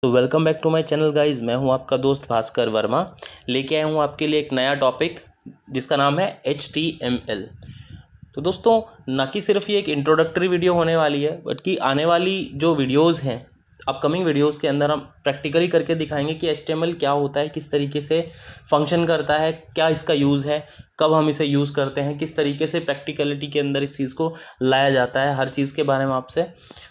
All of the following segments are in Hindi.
तो welcome back to my channel guys. मैं हूं आपका दोस्त भास्कर वर्मा। लेके आया हूं आपके लिए एक नया टॉपिक जिसका नाम है HTML। तो दोस्तों, ना कि सिर्फ ये एक इंट्रोडक्टरी वीडियो होने वाली है, बल्कि आने वाली जो वीडियोस हैं, अपकमिंग वीडियोस के अंदर हम प्रैक्टिकली करके दिखाएंगे कि HTML क्या होता है, किस तरीके से फंक्शन करता है, क्या इसका यूज़ है, कब हम इसे यूज़ करते हैं, किस तरीके से प्रैक्टिकलिटी के अंदर इस चीज़ को लाया जाता है। हर चीज़ के बारे में आपसे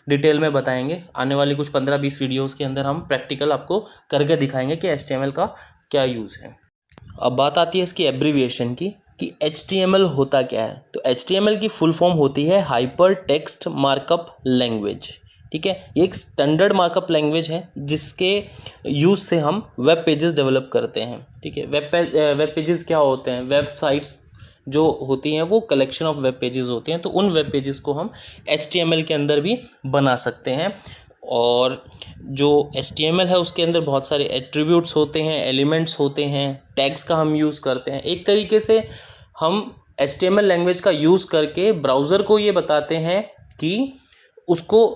डिटेल में बताएंगे। आने वाली कुछ 15-20 वीडियोस के अंदर हम प्रैक्टिकल आपको करके दिखाएंगे कि HTML का क्या यूज़ है। अब बात आती है इसकी एब्रीविएशन की कि HTML होता क्या है। तो HTML की फुल फॉर्म होती है हाइपर टेक्स्ट मार्कअप लैंग्वेज। ठीक है, ये एक स्टैंडर्ड मार्कअप लैंग्वेज है जिसके यूज़ से हम वेब पेजेस डेवलप करते हैं। ठीक है, वेब पेजेस क्या होते हैं? वेबसाइट्स जो होती हैं वो कलेक्शन ऑफ वेब पेजेस होती हैं। तो उन वेब पेजेस को हम HTML के अंदर भी बना सकते हैं। और जो HTML है उसके अंदर बहुत सारे एट्रीब्यूट्स होते हैं, एलिमेंट्स होते हैं, टैग्स का हम यूज़ करते हैं। एक तरीके से हम HTML लैंग्वेज का यूज़ करके ब्राउज़र को ये बताते हैं कि उसको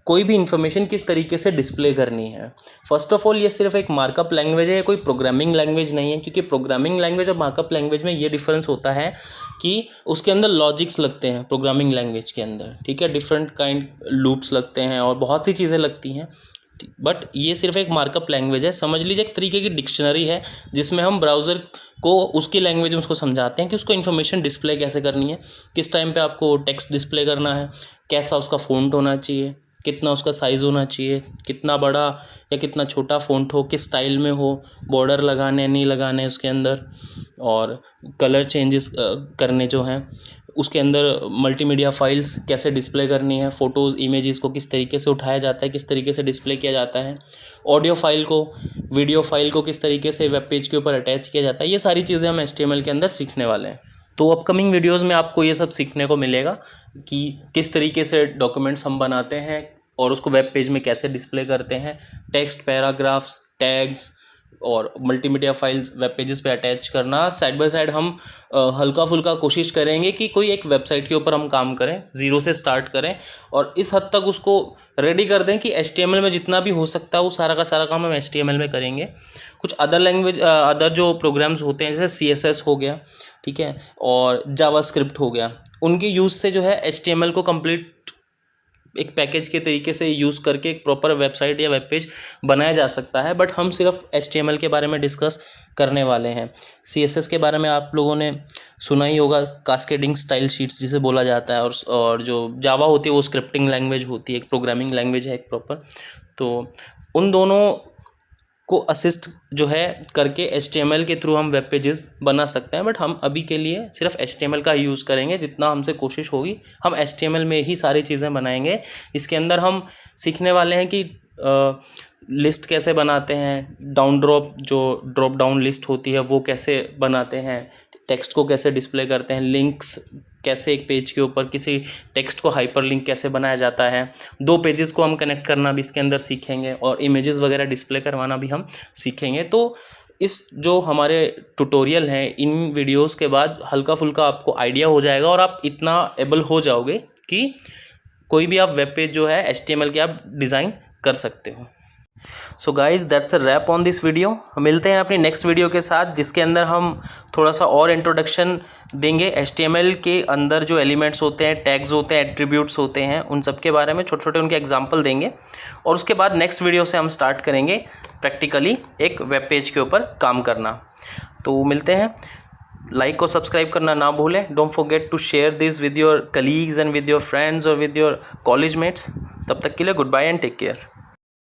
कोई भी इंफॉर्मेशन किस तरीके से डिस्प्ले करनी है। फर्स्ट ऑफ ऑल, ये सिर्फ एक मार्कअप लैंग्वेज है, कोई प्रोग्रामिंग लैंग्वेज नहीं है। क्योंकि प्रोग्रामिंग लैंग्वेज और मार्कअप लैंग्वेज में ये डिफरेंस होता है कि उसके अंदर लॉजिक्स लगते हैं प्रोग्रामिंग लैंग्वेज के अंदर। ठीक है, डिफरेंट काइंड लूप्स लगते हैं और बहुत सी चीज़ें लगती हैं। बट ये सिर्फ एक मार्कअप लैंग्वेज है। समझ लीजिए एक तरीके की डिक्शनरी है जिसमें हम ब्राउज़र को उसकी लैंग्वेज में उसको समझाते हैं कि उसको इन्फॉर्मेशन डिस्प्ले कैसे करनी है, किस टाइम पे आपको टेक्स्ट डिस्प्ले करना है, कैसा उसका फ़ॉन्ट होना चाहिए, कितना उसका साइज़ होना चाहिए, कितना बड़ा या कितना छोटा फ़ॉन्ट हो, किस स्टाइल में हो, बॉर्डर लगाने नहीं लगाने उसके अंदर, और कलर चेंजेस करने जो हैं उसके अंदर, मल्टीमीडिया फाइल्स कैसे डिस्प्ले करनी है, फ़ोटोज़ इमेजेस को किस तरीके से उठाया जाता है, किस तरीके से डिस्प्ले किया जाता है, ऑडियो फाइल को, वीडियो फाइल को किस तरीके से वेब पेज के ऊपर अटैच किया जाता है। ये सारी चीज़ें हम HTML के अंदर सीखने वाले हैं। तो अपकमिंग वीडियोस में आपको ये सब सीखने को मिलेगा कि किस तरीके से डॉक्यूमेंट्स हम बनाते हैं और उसको वेब पेज में कैसे डिस्प्ले करते हैं, टेक्स्ट, पैराग्राफ्स, टैग्स और मल्टीमीडिया फाइल्स वेब पेजेस पे अटैच करना। साइड बाय साइड हम हल्का फुल्का कोशिश करेंगे कि कोई एक वेबसाइट के ऊपर हम काम करें, ज़ीरो से स्टार्ट करें और इस हद तक उसको रेडी कर दें कि HTML में जितना भी हो सकता है वो सारा का सारा काम हम HTML में करेंगे। कुछ अदर लैंग्वेज, अदर जो प्रोग्राम्स होते हैं जैसे CSS हो गया, ठीक है, और जावास्क्रिप्ट हो गया, उनके यूज़ से जो है HTML को कंप्लीट एक पैकेज के तरीके से यूज़ करके एक प्रॉपर वेबसाइट या वेब पेज बनाया जा सकता है। बट हम सिर्फ HTML के बारे में डिस्कस करने वाले हैं। CSS के बारे में आप लोगों ने सुना ही होगा, कास्केडिंग स्टाइल शीट्स जिसे बोला जाता है। और जो जावा होती है वो स्क्रिप्टिंग लैंग्वेज होती है, एक प्रोग्रामिंग लैंग्वेज है एक प्रॉपर। तो उन दोनों को असिस्ट जो है करके HTML के थ्रू हम वेब पेजेस बना सकते हैं। बट हम अभी के लिए सिर्फ HTML का यूज़ करेंगे। जितना हमसे कोशिश होगी हम HTML में ही सारी चीज़ें बनाएंगे। इसके अंदर हम सीखने वाले हैं कि लिस्ट कैसे बनाते हैं, डाउन ड्रॉप जो ड्रॉप डाउन लिस्ट होती है वो कैसे बनाते हैं, टेक्स्ट को कैसे डिस्प्ले करते हैं, लिंक्स कैसे एक पेज के ऊपर किसी टेक्स्ट को हाइपर लिंक कैसे बनाया जाता है, दो पेजेस को हम कनेक्ट करना भी इसके अंदर सीखेंगे और इमेजेस वगैरह डिस्प्ले करवाना भी हम सीखेंगे। तो इस जो हमारे ट्यूटोरियल हैं, इन वीडियोस के बाद हल्का फुल्का आपको आइडिया हो जाएगा और आप इतना एबल हो जाओगे कि कोई भी आप वेब पेज जो है HTML के आप डिज़ाइन कर सकते हो। So guys, that's a wrap on this video. मिलते हैं अपनी नेक्स्ट वीडियो के साथ जिसके अंदर हम थोड़ा सा और इंट्रोडक्शन देंगे HTML के अंदर जो एलिमेंट्स होते हैं, टैग्स होते हैं, एट्रीब्यूट्स होते हैं, उन सब के बारे में छोटे छोटे उनके एग्जांपल देंगे। और उसके बाद नेक्स्ट वीडियो से हम स्टार्ट करेंगे प्रैक्टिकली एक वेब पेज के ऊपर काम करना। तो मिलते हैं। लाइक और सब्सक्राइब करना ना भूलें। Don't forget to share this with your colleagues and with your friends और विद योर कॉलेज मेट्स। तब तक के लिए good bye and take care.